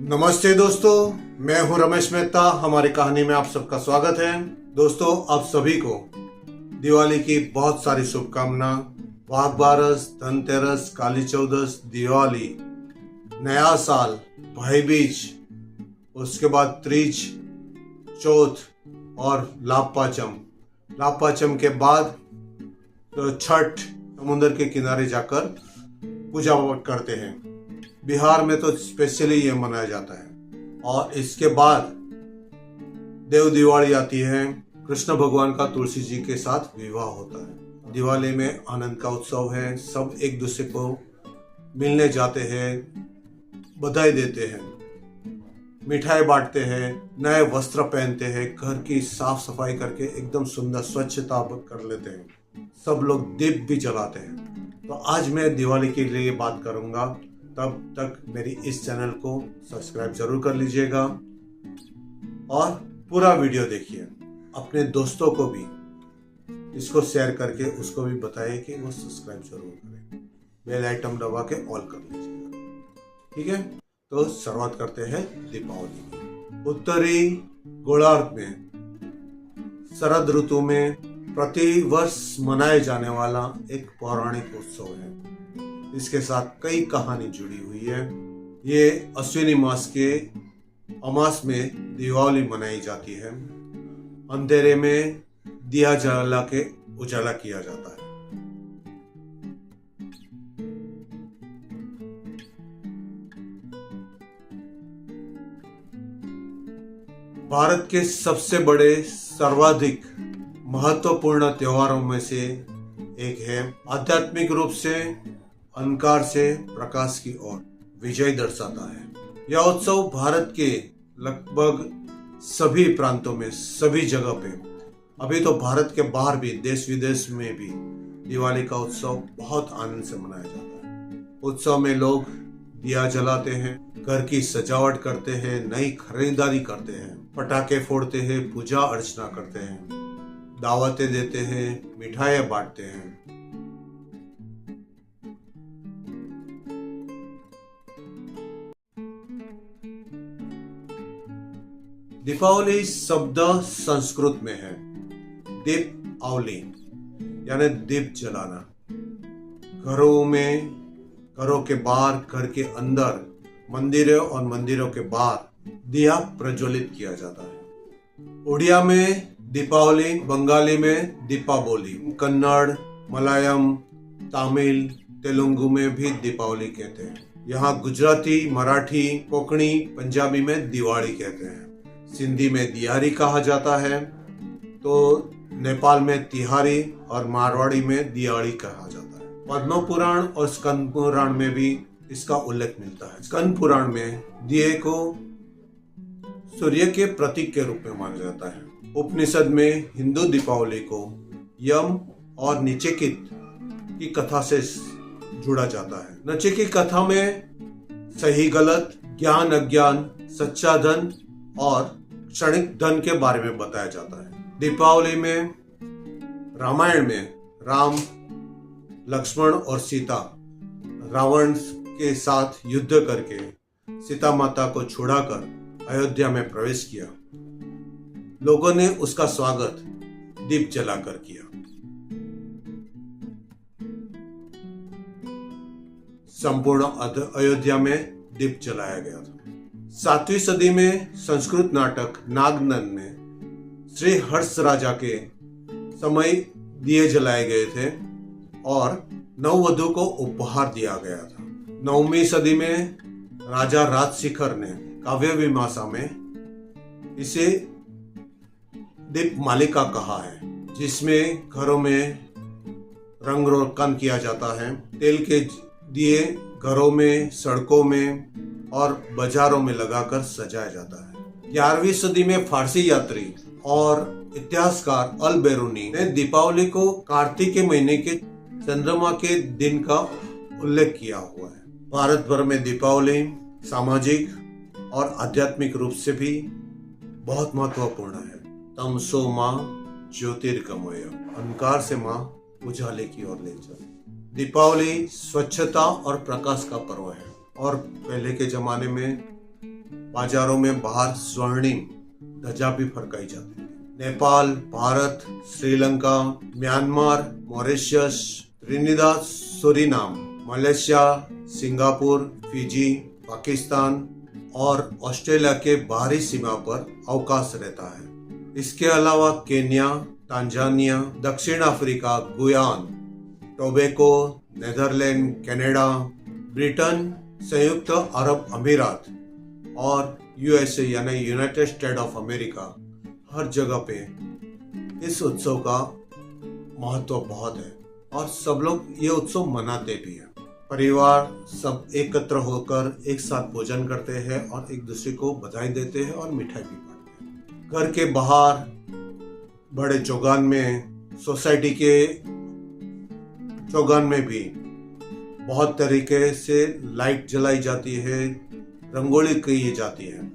नमस्ते दोस्तों, मैं हूं रमेश मेहता। हमारी कहानी में आप सबका स्वागत है। दोस्तों, आप सभी को दिवाली की बहुत सारी शुभकामना। वाघ बारस, धनतेरस, काली चौदस, दिवाली, नया साल, भाई बीज, उसके बाद तीज, चौथ और लाभ पाचम के बाद तो छठ, समुद्र के किनारे जाकर पूजा करते हैं। बिहार में तो स्पेशली ये मनाया जाता है। और इसके बाद देव दिवाली आती है। कृष्ण भगवान का तुलसी जी के साथ विवाह होता है। दिवाली में आनंद का उत्सव है। सब एक दूसरे को मिलने जाते हैं, बधाई देते हैं, मिठाई बांटते हैं, नए वस्त्र पहनते हैं, घर की साफ सफाई करके एकदम सुंदर स्वच्छता कर लेते हैं। सब लोग दीप भी जलाते हैं। तो आज मैं दिवाली के लिए बात करूंगा। तब तक मेरी इस चैनल को सब्सक्राइब जरूर कर लीजिएगा और पूरा वीडियो देखिए। अपने दोस्तों को भी इसको शेयर करके उसको भी बताइए कि वो सब्सक्राइब जरूर करें। बेल आइटम दबा के ऑल कर लीजिएगा। ठीक है, तो शुरुआत करते हैं दीपावली की। उत्तरी गोलार्ध में शरद ऋतु में प्रतिवर्ष मनाए जाने वाला एक पौराणिक उत्सव है। इसके साथ कई कहानी जुड़ी हुई है। ये अश्विनी मास के अमास में दिवाली मनाई जाती है। अंधेरे में दिया जला के उजाला किया जाता है। भारत के सबसे बड़े सर्वाधिक महत्वपूर्ण त्योहारों में से एक है। आध्यात्मिक रूप से अंधकार से प्रकाश की ओर विजय दर्शाता है। यह उत्सव भारत के लगभग सभी प्रांतों में, सभी जगह पे, अभी तो भारत के बाहर भी, देश विदेश में भी दिवाली का उत्सव बहुत आनंद से मनाया जाता है। उत्सव में लोग दिया जलाते हैं, घर की सजावट करते हैं, नई खरीदारी करते हैं, पटाखे फोड़ते हैं, पूजा अर्चना करते हैं, दावतें देते हैं, मिठाइयाँ बांटते हैं। दीपावली शब्द संस्कृत में है दीप आवली, यानी दीप जलाना। घरों में, घरों के बाहर, घर के अंदर, मंदिरों और मंदिरों के बाहर दिया प्रज्वलित किया जाता है। उड़िया में दीपावली, बंगाली में दीपावली, कन्नड़, मलयालम, तमिल, तेलुगु में भी दीपावली कहते हैं। यहाँ गुजराती, मराठी, कोंकणी, पंजाबी में दिवाली कहते हैं। सिंधी में दियारी कहा जाता है। तो नेपाल में तिहारी और मारवाड़ी में दियाड़ी कहा जाता है। पद्म पुराण और स्कंद पुराण में भी इसका उल्लेख मिलता है। स्कंद पुराण में दिए को सूर्य के प्रतीक के रूप में माना जाता है। उपनिषद में हिंदू दीपावली को यम और नचिकेत की कथा से जुड़ा जाता है। नचिकेत की कथा में सही गलत, ज्ञान अज्ञान, सच्चा धन और क्षणिक धन के बारे में बताया जाता है। दीपावली में, रामायण में राम, लक्ष्मण और सीता रावण के साथ युद्ध करके सीता माता को छुड़ाकर अयोध्या में प्रवेश किया। लोगों ने उसका स्वागत दीप जलाकर किया। संपूर्ण अयोध्या में दीप जलाया गया था। 7वीं सदी में संस्कृत नाटक नागनंद में श्री हर्ष राजा के समय दिए जलाए गए थे और नववधु को उपहार दिया गया था। 9वीं सदी में राजा राजशिखर ने काव्य मीमांसा में इसे दीप मालिका कहा है, जिसमें घरों में रंग रोगन किया जाता है। तेल के दिए घरों में, सड़कों में और बाजारों में लगाकर सजाया जाता है। 11वीं सदी में फारसी यात्री और इतिहासकार अल बेरूनी ने दीपावली को कार्तिक के महीने के चंद्रमा के दिन का उल्लेख किया हुआ है। भारत भर में दीपावली सामाजिक और आध्यात्मिक रूप से भी बहुत महत्वपूर्ण है। तमसो माँ ज्योतिर्गमय, अंधकार से माँ उजाले की ओर ले चले। दीपावली स्वच्छता और प्रकाश का पर्व है और पहले के जमाने में बाजारों में बाहर स्वर्णिम ध्वजा भी फरकाई जाती है। Nepal, Bharat, Sri Lanka, Myanmar, Mauritius, Trinidad, Suriname, Malaysia, Singapore, Fiji, Pakistan और ऑस्ट्रेलिया के बाहरी सीमा पर अवकाश रहता है। इसके अलावा केन्या, तांजानिया, दक्षिण Africa, Guyana, Tobago, Netherland, Canada, Britain, संयुक्त अरब अमीरात और यूएसए यानी यूनाइटेड स्टेट ऑफ अमेरिका, हर जगह पे इस उत्सव का महत्व बहुत है और सब लोग ये उत्सव मनाते भी हैं। परिवार सब एकत्र होकर एक साथ भोजन करते हैं और एक दूसरे को बधाई देते हैं और मिठाई भी बांटते हैं। घर के बाहर बड़े चौगान में, सोसाइटी के चौगान में भी बहुत तरीके से लाइट जलाई जाती है, रंगोली की जाती है।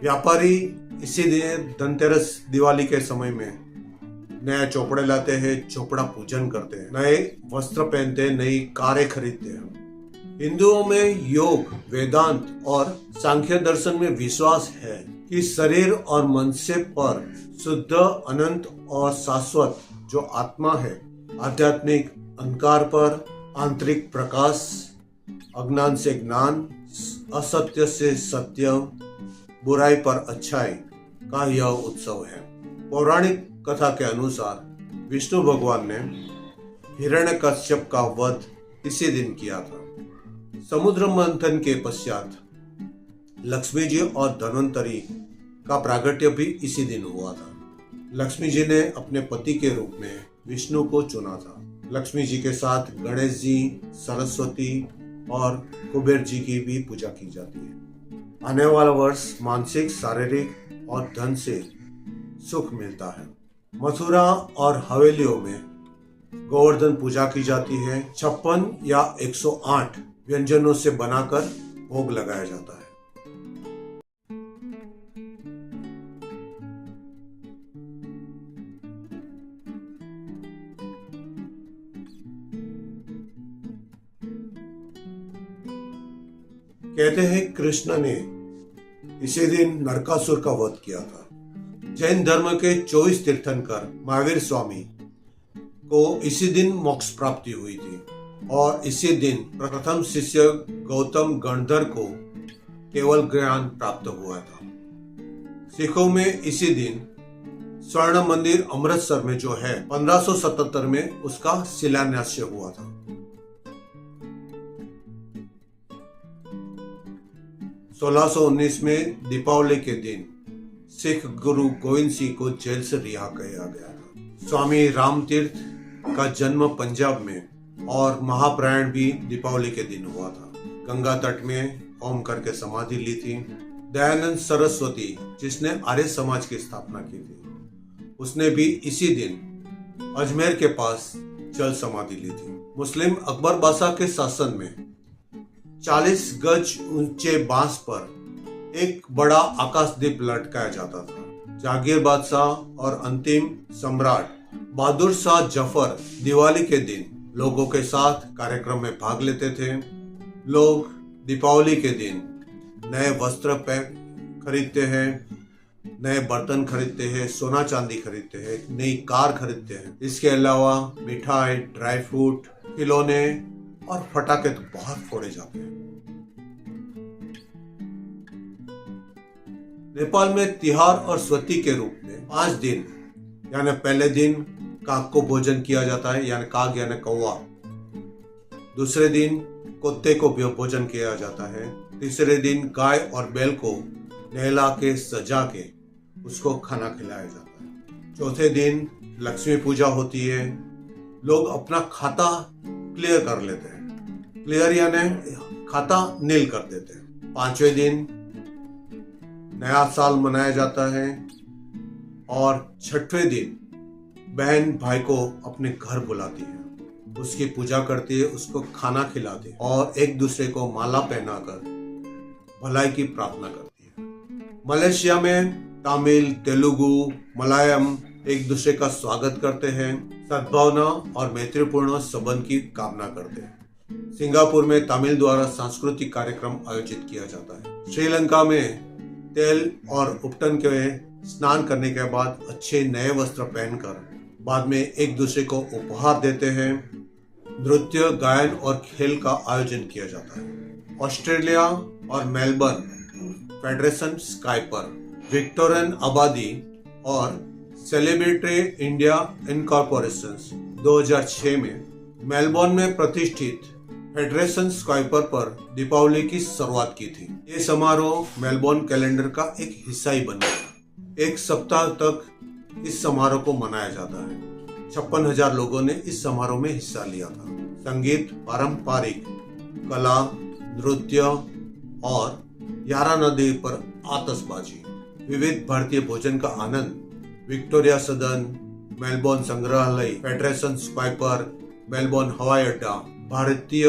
व्यापारी इसी दिन धनतेरस, दिवाली के समय में नए चौपड़े लाते हैं, चौपड़ा पूजन करते हैं, नए वस्त्र पहनते हैं, नई कारें खरीदते हैं। हिंदुओं में योग, वेदांत और सांख्य दर्शन में विश्वास है कि शरीर और मन से पर शुद्ध, अनंत और शाश्वत जो आत्मा है, आध्यात्मिक अंधकार पर आंतरिक प्रकाश, अज्ञान से ज्ञान, असत्य से सत्य, बुराई पर अच्छाई का यह उत्सव है। पौराणिक कथा के अनुसार विष्णु भगवान ने हिरण्यकश्यप का वध इसी दिन किया था। समुद्र मंथन के पश्चात लक्ष्मी जी और धन्वंतरी का प्रागट्य भी इसी दिन हुआ था। लक्ष्मी जी ने अपने पति के रूप में विष्णु को चुना था। लक्ष्मी जी के साथ गणेश जी, सरस्वती और कुबेर जी की भी पूजा की जाती है। आने वाला वर्ष मानसिक, शारीरिक और धन से सुख मिलता है। मथुरा और हवेलियों में गोवर्धन पूजा की जाती है। 56 या 108 व्यंजनों से बनाकर भोग लगाया जाता है। कहते हैं कृष्ण ने इसी दिन नरकासुर का वध किया था। जैन धर्म के 24 तीर्थंकर महावीर स्वामी को इसी दिन मोक्ष प्राप्ति हुई थी और इसी दिन प्रथम शिष्य गौतम गणधर को केवल ज्ञान प्राप्त हुआ था। सिखों में इसी दिन स्वर्ण मंदिर अमृतसर में जो है 1577 में उसका शिलान्यास हुआ था। 1619 में दीपावली के दिन सिख गुरु गोविंद सिंह को जेल से रिहा किया गया था। स्वामी रामतीर्थ का जन्म पंजाब में और महाप्रयाण भी दीपावली के दिन हुआ था। गंगा तट में ओम करके समाधि ली थी। दयानंद सरस्वती, जिसने आर्य समाज की स्थापना की थी, उसने भी इसी दिन अजमेर के पास जल समाधि ली थी। मुस्लिम अकबर बादशाह के शासन में 40 गज ऊंचे बांस पर एक बड़ा आकाशदीप लटकाया जाता था। जागीर बादशाह और अंतिम सम्राट बहादुर शाह जफर दिवाली के दिन लोगों के साथ कार्यक्रम में भाग लेते थे। लोग दीपावली के दिन नए वस्त्र खरीदते हैं, नए बर्तन खरीदते हैं, सोना चांदी खरीदते हैं, नई कार खरीदते हैं। इसके अलावा मिठाई, ड्राई फ्रूट, खिलौने और फटाके तो बहुत फोड़े जाते हैं। नेपाल में तिहार और स्वती के रूप में 5 दिन यानी पहले दिन काग को भोजन किया जाता है, यानी काग यानी कौवा। दूसरे दिन कुत्ते को भोजन किया जाता है। तीसरे दिन गाय और बैल को नहला के सजा के उसको खाना खिलाया जाता है। चौथे दिन लक्ष्मी पूजा होती है। लोग अपना खाता क्लियर कर लेते हैं। क्लियर यानी खाता नील कर देते हैं। 5वें दिन नया साल मनाया जाता है और 6वें दिन बहन भाई को अपने घर बुलाती है, उसकी पूजा करती है, उसको खाना खिलाती है और एक दूसरे को माला पहनाकर भलाई की प्रार्थना करती है। मलेशिया में तमिल, तेलुगु, मलयालम एक दूसरे का स्वागत करते हैं, सद्भावना और मैत्रीपूर्ण संबंध की कामना करते हैं। सिंगापुर में तमिल द्वारा सांस्कृतिक कार्यक्रम आयोजित किया जाता है। श्रीलंका में तेल और उपटन के स्नान करने के बाद अच्छे नए वस्त्र पहनकर बाद में एक दूसरे को उपहार देते हैं। नृत्य, गायन और खेल का आयोजन किया जाता है। ऑस्ट्रेलिया और मेलबर्न फेडरेशन स्काई पर विक्टोरियन आबादी और सेलिब्रिटी इंडिया इनकॉर्पोरेशन 2006 में मेलबोर्न में प्रतिष्ठित फेडरेशन स्काइपर पर दीपावली की शुरुआत की थी। ये समारोह मेलबोर्न कैलेंडर का एक हिस्सा ही बन गया। एक सप्ताह तक इस समारोह को मनाया जाता है। 56,000 लोगों ने इस समारोह में हिस्सा लिया था। संगीत, पारंपरिक कला, नृत्य और 11 नदी पर आतशबाजी, विविध भारतीय भोजन का आनंद, विक्टोरिया सदन, मेलबोर्न संग्रहालय, फेडरेशन स्काइपर, मेलबोर्न हवाई अड्डा, भारतीय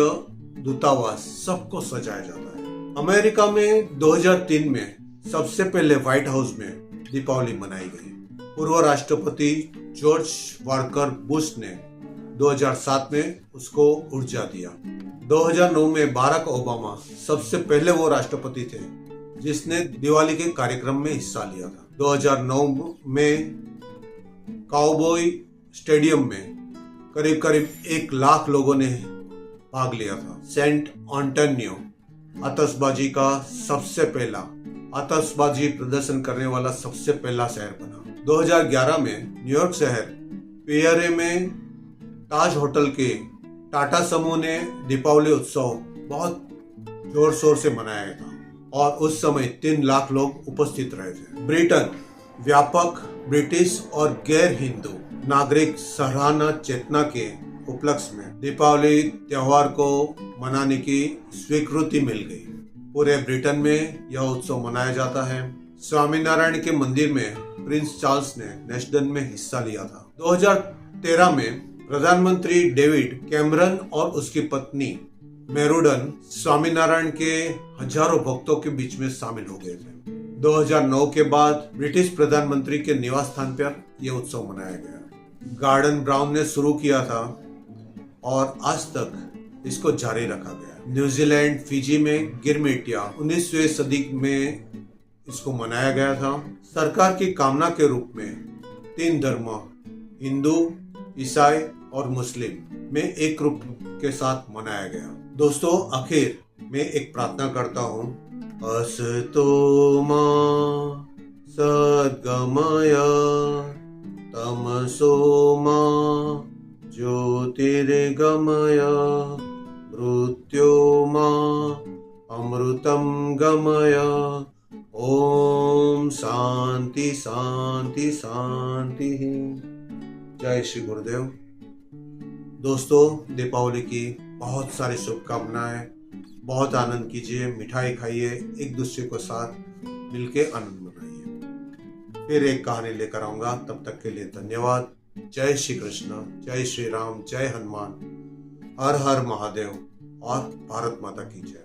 दूतावास, सबको सजाया जाता है। अमेरिका में 2003 में सबसे पहले व्हाइट हाउस में दीपावली मनाई गई। पूर्व राष्ट्रपति जॉर्ज वाकर बुश ने 2007 में उसको ऊर्जा दिया। 2009 में बाराक ओबामा सबसे पहले वो राष्ट्रपति थे जिसने दिवाली के कार्यक्रम में हिस्सा लिया था। 2009 में काउबॉय स्टेडियम में करीब 1 लाख लोगों ने भाग लिया था। सेंट एंटोनियो आतशबाजी का सबसे पहला आतशबाजी प्रदर्शन करने वाला सबसे पहला शहर बना। 2011 में न्यूयॉर्क शहर पियरे में ताज होटल के टाटा समूह ने दीपावली उत्सव बहुत जोर शोर से मनाया था और उस समय 3 लाख लोग उपस्थित रहे थे। ब्रिटेन व्यापक ब्रिटिश और गैर हिंदू नागरिक सराहना चेतना के उपलक्ष्य में दीपावली त्योहार को मनाने की स्वीकृति मिल गई। पूरे ब्रिटेन में यह उत्सव मनाया जाता है। स्वामीनारायण के मंदिर में प्रिंस चार्ल्स ने नेशनल में हिस्सा लिया था। 2013 में प्रधानमंत्री डेविड कैमरन और उसकी पत्नी मेरुडन स्वामीनारायण के हजारों भक्तों के बीच में शामिल हो गए थे। 2009 के बाद ब्रिटिश प्रधानमंत्री के निवास स्थान पर यह उत्सव मनाया गया। गार्डन ब्राउन ने शुरू किया था और आज तक इसको जारी रखा गया। न्यूजीलैंड, फिजी में गिरमिटिया 19वीं सदी में इसको मनाया गया था। सरकार की कामना के रूप में 3 धर्म हिंदू, ईसाई और मुस्लिम में एक रूप के साथ मनाया गया। दोस्तों, आखिर मैं एक प्रार्थना करता हूँ। असतो मा सद्गमय तमसो मा ज्योतिर्गमय मृत्योर्मा अमृतं गमय। ओम शांति शांति शांति। जय श्री गुरुदेव। दोस्तों, दीपावली की बहुत सारी शुभकामनाएं। बहुत आनंद कीजिए, मिठाई खाइए, एक दूसरे को साथ मिलके आनंद मनाइए। फिर एक कहानी लेकर आऊंगा, तब तक के लिए धन्यवाद। जय श्री कृष्ण, जय श्री राम, जय हनुमान, हर हर महादेव और भारत माता की जय।